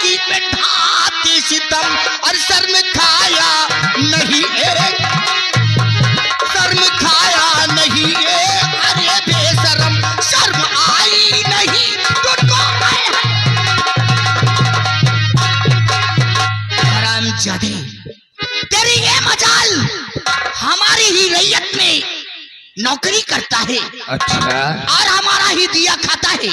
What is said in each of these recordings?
की बैठाती सितम और शर्म खाया नहीं शर्म खाया नहीं अरे बेशरम शर्म आई नहीं तुझको हरामजादे तेरी ये मजाल हमारी ही रैयत में नौकरी करता है। अच्छा। और हमारा ही दिया खाता है।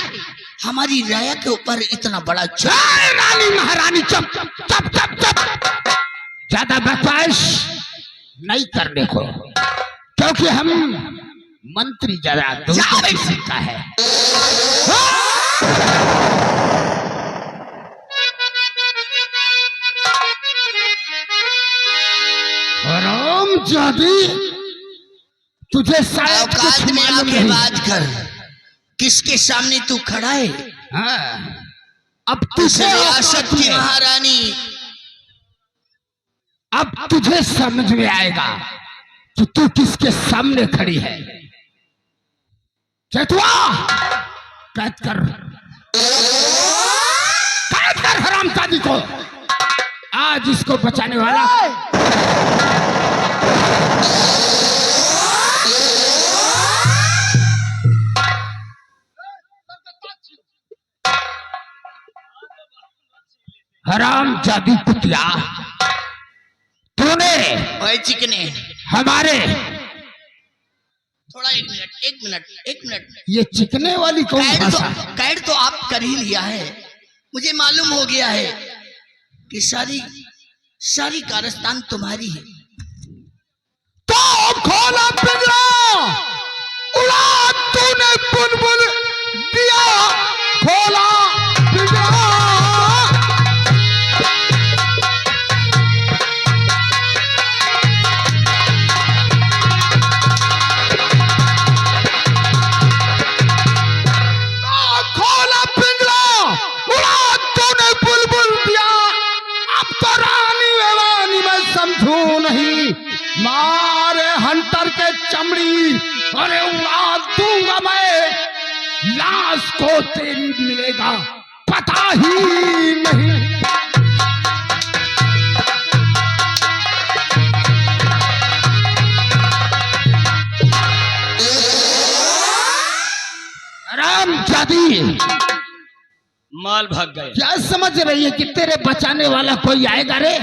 हमारी राया के ऊपर इतना बड़ा रानी महारानी चुप चुप चुप चुप, ज्यादा बकवास नहीं करने को, क्योंकि हम मंत्री जरा दूर का है। हरामजादी तुझे शायद कुछ मालूम नहीं। बात कर, किसके सामने तू खड़ा है? हाँ, अब तुझे रियासत की महारानी, अब तुझे समझ में आएगा कि तू किसके सामने खड़ी है। चेतुआ कैद कर हरामजादी को। आज इसको बचाने वाला हरामजादी कुतिया, तूने चिकने हमारे थोड़ा एक मिनट ये चिकने वाली कौन भाषा? कैद तो आप कर ही लिया है। मुझे मालूम हो गया है कि सारी कारस्तान तुम्हारी है। तो खोला पिंजरा, उड़ा तूने बुलबुल दिया, खोला पिंजरा। मारे हंटर के चमड़ी, अरे उड़ा दूंगा मैं, लाश को तेरी मिलेगा पता ही नहीं। हरामजादी माल भाग गए। क्या समझ रही है कि तेरे बचाने वाला कोई आएगा रे?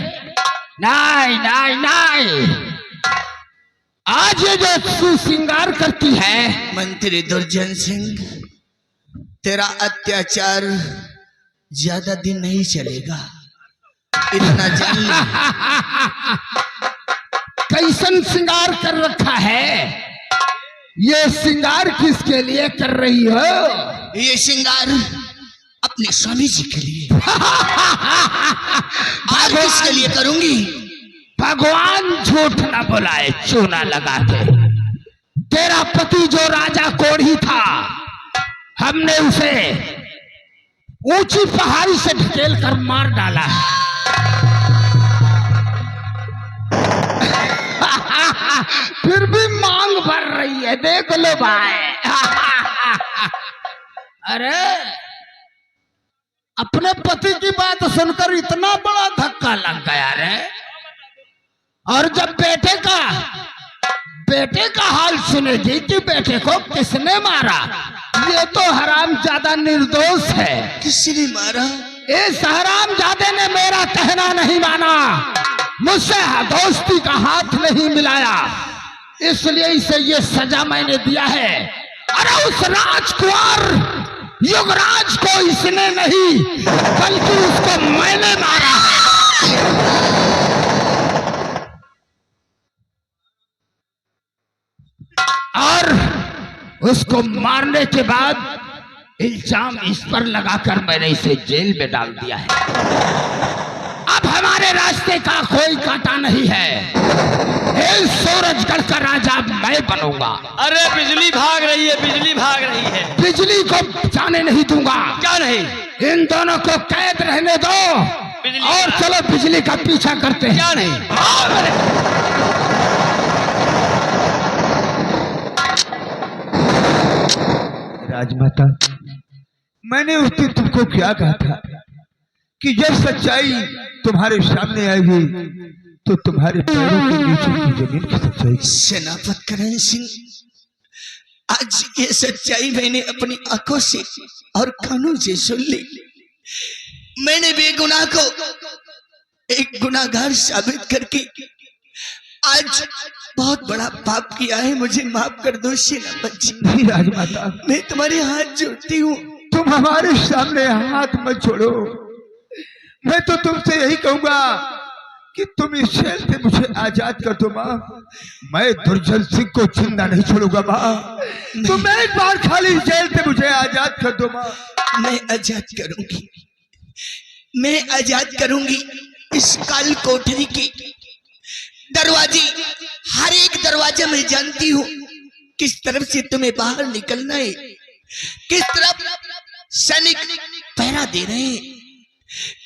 नहीं नहीं नहीं, आज ये जो सुसिंगार करती है मंत्री दुर्जन सिंह, तेरा अत्याचार ज्यादा दिन नहीं चलेगा, इतना जान ले। कैसन सिंगार कर रखा है? ये सिंगार किसके लिए कर रही हो? ये सिंगार अपने स्वामी जी के लिए। और किसके लिए करूंगी? भगवान झूठ ना बुलाए चूना लगा के। तेरा पति जो राजा कोढ़ी था, हमने उसे ऊंची पहाड़ी से ढकेल कर मार डाला। फिर भी मांग भर रही है, देख लो भाई। अरे अपने पति की बात सुनकर इतना बड़ा धक्का लग गया रे। और जब बेटे का हाल सुनेगी कि बेटे को किसने मारा, ये तो हरामजादा निर्दोष है। किसने मारा? इस हरामजादे ने मेरा कहना नहीं माना, मुझसे दोस्ती का हाथ नहीं मिलाया, इसलिए इसे ये सजा मैंने दिया है। अरे उस राजकुमार युवराज को इसने नहीं, बल्कि उसको मैंने मारा। और उसको मारने के बाद इल्जाम इस पर लगाकर मैंने इसे जेल में डाल दिया है। अब हमारे रास्ते का कोई कांटा नहीं है। इस सूरजगढ़ का राजा मैं बनूंगा। अरे बिजली भाग रही है, बिजली भाग रही है। बिजली को जाने नहीं दूंगा। क्या नहीं? इन दोनों को कैद रहने दो और चलो बिजली का पीछा करते हैं। क्या नहीं? राजमाता, मैंने उस दिन तुमको क्या कहा था कि जब सच्चाई तुम्हारे सामने आएगी तो तुम्हारे पैरों के नीचे की जमीन खिसक जाएगी। सेनापति करण सिंह, आज ये सच्चाई मैंने अपनी आंखों से और कानों से सुन ली। मैंने बेगुनाह को एक गुनाहगार साबित करके आज बहुत बड़ा पाप किया है। मुझे माफ कर दो सेनापति जी। नहीं राजमाता, मैं तुम्हारे हाथ जोड़ती हूँ। तुम हमारे सामने हाथ मत छोड़ो। मैं तो तुमसे यही कहूंगा कि तुम इस जेल से मुझे आजाद कर दो माँ। मैं दुर्जन सिंह को जिंदा नहीं छोड़ूंगा माँ। तुम एक बार खाली जेल से मुझे आजाद कर दो माँ। मैं आजाद करूंगी, मैं आजाद करूंगी। इस काल कोठरी की दरवाजे, हर एक दरवाजा मैं जानती हूँ किस तरफ से तुम्हें बाहर निकलना है, किस तरफ सैनिक पहरा दे रहे हैं।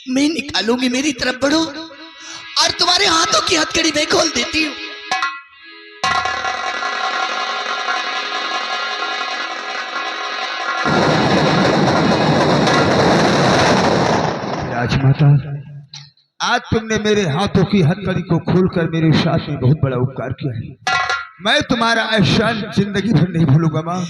मैं निकालूंगी, मेरी तरफ बढ़ो और तुम्हारे हाथों की हथकड़ी मैं खोल देती हूँ। राजमाता, आज तुमने मेरे हाथों की हथकड़ी को खोलकर मेरे साथ में बहुत बड़ा उपकार किया है। मैं तुम्हारा एहसान जिंदगी भर नहीं भूलूंगा माँ।